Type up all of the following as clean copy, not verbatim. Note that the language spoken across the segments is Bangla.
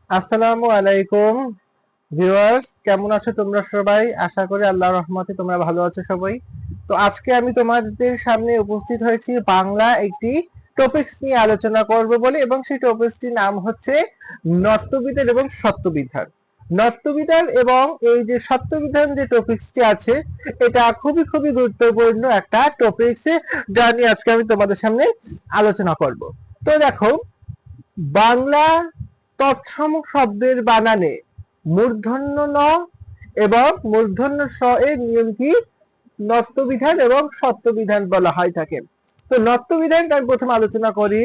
আসসালামু আলাইকুম ভিউয়ার্স, কেমন আছো তোমরা সবাই? আশা করি আল্লাহর রহমতে তোমরা ভালো আছো সবাই। তো আজকে আমি তোমাদের সামনে উপস্থিত হয়েছি বাংলা একটি টপিকস নিয়ে আলোচনা করব বলে, এবং সেই টপিকসটির নাম হচ্ছে নত্যবিধান এবং সত্যবিধান। নত্যবিধান এবং এই যে সত্যবিধান যে টপিকসটি আছে, এটা খুবই খুবই গুরুত্বপূর্ণ একটা টপিকস, যা নিয়ে আজকে আমি তোমাদের সামনে আলোচনা করব। তো দেখো, বাংলা তৎসম শব্দের বানানে মূর্ধন্য ন এবং মূর্ধন্য স এর নিয়ম কি? নত্যবিধান এবং সত্যবিধান বলা হয় থাকে। তো নত্যবিধানটা আমি প্রথম আলোচনা করি।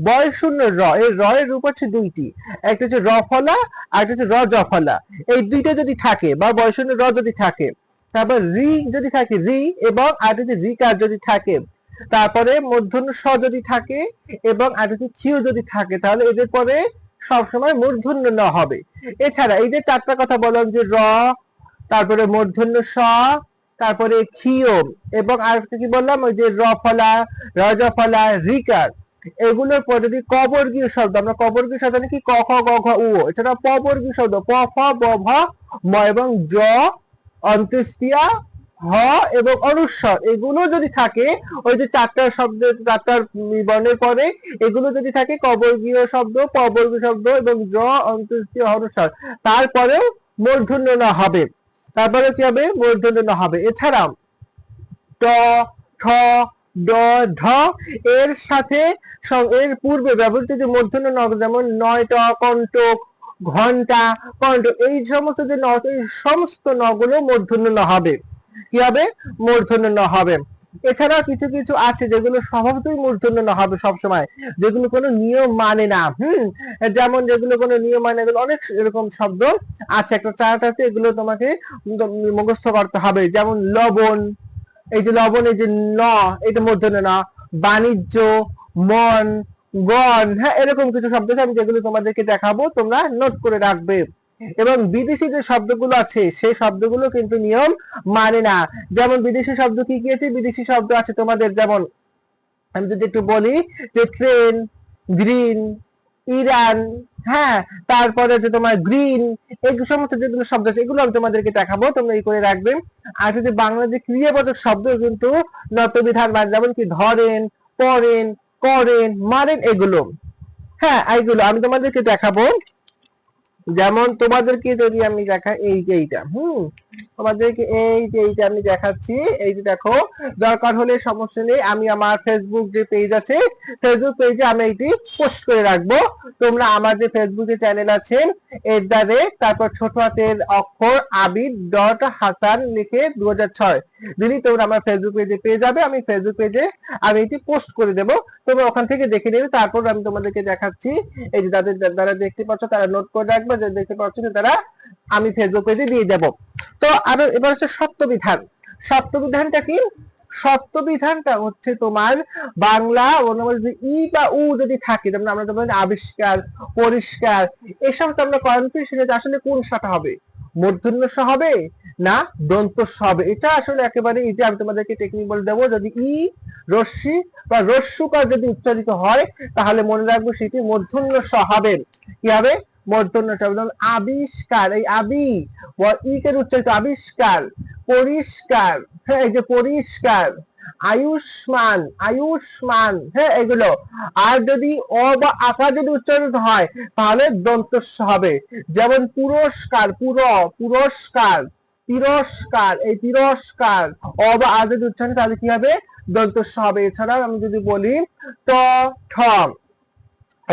বয় শূন্য র, এর র এর রূপ হচ্ছে দুইটি, একটা হচ্ছে র ফলা আর একটা হচ্ছে র জ ফলা। এই দুইটা যদি থাকে বা বয় শূন্য র যদি থাকে, তারপর রি যদি থাকে রি, এবং আর হচ্ছে রি কার যদি থাকে, তারপরে মূর্ধন্য স যদি থাকে এবং আর হচ্ছে খিউ যদি থাকে, তাহলে এদের পরে সবসময় মূর্ধন্য ন হবে। এছাড়া এই যে চারটা কথা বললাম, যে র, তারপরে মূর্ধন্য স, তারপরে ক্ষীয়, এবং আর একটা কি বললাম, ওই যে র ফলা, রজ ফলা, রিকার, এগুলোর পর যদি কবর্গীয় শব্দ, আমরা কবর্গীয় শব্দ কি ক খ গ ঘ উ, এছাড়া পবর্গীয় শব্দ প ফ ব ভ ম এবং জ, অন্ত্যেষ্টিয়া, হ এবং অনুস্বর, এগুলো যদি থাকে, ওই যে চারটা শব্দের চারটার বর্ণের পরে এগুলো যদি থাকে, কবর্গীয় শব্দ, পবর্গীয় শব্দ এবং জ, অন্ত্যেষ্টিয়া, অনুস্বর, তারপরেও মূর্ধন্য ন হবে। তারপরে কি হবে? মূর্ধন্য ন হবে। এছাড়াও ট, ঠ, ড, ঢ এর সাথে এর পূর্বে ব্যবহৃত যে মূর্ধন্য ন, যেমন নয়টা, কণ্টক, ঘন্টা, কণ্টক, এই সমস্ত যে ন, এই সমস্ত নগুলো মূর্ধন্য ন হবে। কি হবে? মূর্ধন্য ন হবে। এছাড়া কিছু কিছু আছে যেগুলো স্বভাবতই মূর্ধন্য ন হবে সবসময়, যেগুলো কোনো নিয়ম মানে না। যেমন যেগুলো কোনো নিয়ম মানে, এগুলো অনেক এরকম শব্দ আছে, একটা চার্ট আছে, এগুলো তোমাকে মুখস্থ করতে হবে। যেমন লবণ, এই যে লবণ, এই যে ন, এটা মূর্ধন্য ন। বাণিজ্য, মন, গণ, হ্যাঁ, এরকম কিছু শব্দ আছে, আমি যেগুলো তোমাদেরকে দেখাবো, তোমরা নোট করে রাখবে। এবং বিদেশি যে শব্দগুলো আছে, সেই শব্দগুলো কিন্তু নিয়ম মানে না। যেমন বিদেশি শব্দ কি কি আছে? বিদেশি শব্দ আছে তোমাদের, যেমন আমি যদি একটু বলি, যে ট্রেন, গ্রিন, ইরান, হ্যাঁ, তারপরে যে তোমার গ্রিন, এই সমস্ত যেগুলো শব্দ আছে, এগুলো আমি তোমাদেরকে দেখাবো, তোমরা এই করে রাখবে। আর যদি বাংলা যে ক্রিয়াবাচক শব্দ, কিন্তু নত্যবিধান, যেমন কি ধরেন, পড়েন, করেন, মারেন, এগুলো, হ্যাঁ, এইগুলো আমি তোমাদেরকে দেখাবো। যেমন তোমাদেরকে যদি আমি দেখাই, এই যে এইটা, তোমাদেরকে এই যে এইটা আমি দেখাচ্ছি, এই যে দেখো, দরকার হলে সমস্যা নেই, আমি আমার ফেসবুক যে পেজ আছে, ফেসবুক পেজে আমি এইটি পোস্ট করে রাখবো। তোমরা আমার যে ফেসবুকে চ্যানেল আছে, এর দ্বারে তারপর ছোট হাতের অক্ষর আবিদ ডট হাসান লিখে 2006 দিদি, তোমরা আমার ফেসবুক পেজে পেয়ে যাবে। আমি ফেসবুক পেজে আমি এটি পোস্ট করে দেবো, তোমরা ওখান থেকে দেখে নেবে। তারপর আমি তোমাদেরকে দেখাচ্ছি, এই যে যাদের দ্বারা দেখতে পাচ্ছ তারা নোট করে রাখবে, যে দেখতে পাচ্ছ না তারা আমি ফেসবুক পেজে দিয়ে দেব। তো আরো এবার হচ্ছে সত্যবিধান। সত্যবিধানটা কি? সত্যবিধানটা হচ্ছে তোমার বাংলা ই বা উ যদি থাকে, যেমন আমরা যেমন আবিষ্কার, পরিষ্কার, এসব আমরা কনফিউশন, আসলে কোন সাটা হবে, মূর্ধন্য স হবে না দন্ত স হবে। এটা আসলে একেবারে ইজি, আমি তোমাদেরকে টেকনিক বলে দেবো। যদি ই, রশ্মি বা রস্যুকার যদি উচ্চারিত হয়, তাহলে মনে রাখবো সেটি মূর্ধন্য স হবে। কি হবে? মূর্ধন্য স। আবিষ্কার, এই আবি ইকের উচ্চারিত আবিষ্কার, পরিষ্কার, হ্যাঁ, এই যে পরিষ্কার, আয়ুষ্মান, আয়ুষ্মান, হ্যাঁ, এগুলো। আর যদি অ বা আকার যদি উচ্চারিত হয়, তাহলে দন্ত স হবে। যেমন পুরস্কার, পুরস্কার, তিরস্কার, এই তিরস্কার, অ বা আ যদি উচ্চারণ, তাহলে কি হবে? দন্ত স হবে। এছাড়াও আমি যদি বলি ট, ঠ,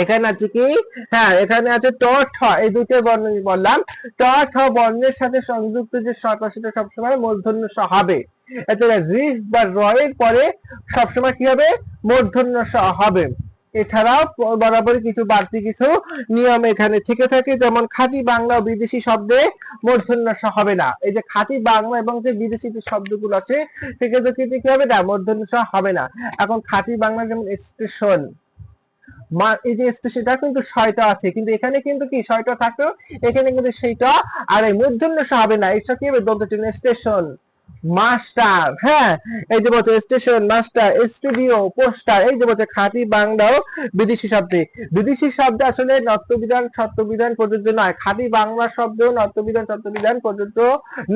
এখানে আছে কি? হ্যাঁ, এখানে আছে ট, ঠ, এই দুটো বর্ণ বললাম। ট, ঠ বর্ণের সাথে সংযুক্ত যে স্বরটা, সেটা সবসময় মূর্ধন্য স হবে। এছাড়া রিফ বা র এর পরে সবসময় কি হবে? মূর্ধন্য স হবে। এছাড়াও বরাবরই কিছু বাড়তি কিছু নিয়ম এখানে থেকে থাকে, যেমন খাঁটি বাংলা ও বিদেশি শব্দে মূর্ধন্য স হবে না। এই যে খাঁটি বাংলা এবং যে বিদেশি যে শব্দগুলো আছে, সেক্ষেত্রে কি হবে না? মূর্ধন্য স হবে না। এখন খাঁটি বাংলা, যেমন স্টেশন, এই যে সেটা কিন্তু ছয়টা আছে, কিন্তু এখানে কিন্তু কি ছয়টা থাকতো, এখানে কিন্তু সেইটা আর এই মূর্ধন্য স হবে না। এটা কি হবে? দন্ত চিহ্ন, স্টেশন, মাস্টার, হ্যাঁ, এই যে বলছে স্টেশন, মাস্টার, স্টুডিও, পোস্টার, এই যে বলছে খাঁটি বাংলা ও বিদেশি শব্দে। বিদেশি শব্দ আসলে নর্তবিধান সত্যবিধান প্রযোজ্য নয়, খাঁটি বাংলা শব্দ নর্তবিধান সত্যবিধান প্রযোজ্য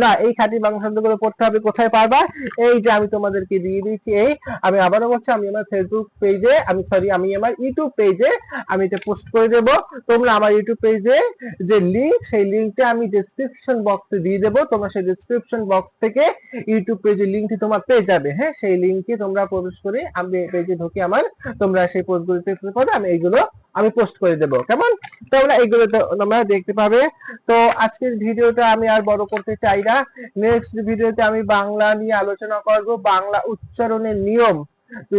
না। এই খাঁটি বাংলা শব্দগুলো পড়তে হবে, কোথায় পারবা? এই যে আমি তোমাদেরকে দিয়ে দিচ্ছি, এই আমি আবারও বলছি, আমি আমার ফেসবুক পেজে, আমি আমার ইউটিউব পেজে আমি এটা পোস্ট করে দেব। তোমরা আমার ইউটিউব পেজে যে লিংক, সেই লিংকটা আমি ডেসক্রিপশন বক্সে দিয়ে দেবো, তোমরা সেই ডেসক্রিপশন বক্স থেকে ইউটিউব পেজের লিংকটি তোমার পেয়ে যাবে। হ্যাঁ, সেই লিংকে তোমরা প্রবেশ করে আমি পেজে ঢুকে আমার তোমরা সেই পোস্টগুলো দেখতে পাবে, আমি এইগুলো আমি পোস্ট করে দেবো, কেমন? তোমরা এইগুলো তোমরা দেখতে পাবে। তো আজকের ভিডিওটা আমি আর বড় করতে চাই না। নেক্সট ভিডিওতে আমি বাংলা নিয়ে আলোচনা করব, বাংলা উচ্চারণের নিয়ম,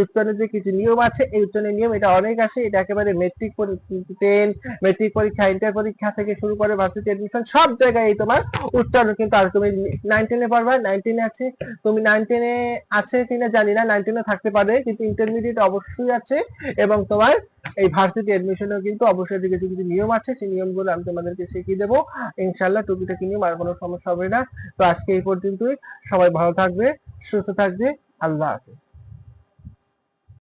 উচ্চারণের যে কিছু নিয়ম আছে, এই উচ্চারণের নিয়ম এটা অনেক আছে। এটা একেবারে মেট্রিক 10 মেট্রিক পরীক্ষা, ইন্টার পরীক্ষা থেকে শুরু করে ভার্সিটি এডমিশন সব জায়গায় এই তোমার উচ্চারণ কিন্তু। আর তুমি 9-10 পারবা, 9-10 আছে, তুমি 9-10 আছে কিনা জানি না, 9-10 থাকতে পারে, কিন্তু ইন্টারমিডিয়েট অবশ্যই আছে। এবং তোমার এই ভার্সিটি এডমিশনেও কিন্তু অবশ্যই কিছু কিছু নিয়ম আছে, সেই নিয়মগুলো আমি তোমাদেরকে শিখিয়ে দেবো ইনশাল্লাহ। টুকিটাকি নিয়ম, আর কোনো সমস্যা হবে না। তো আজকে এই পর্যন্তই। সবাই ভালো থাকবে, সুস্থ থাকবে। আল্লাহ হাফেজ।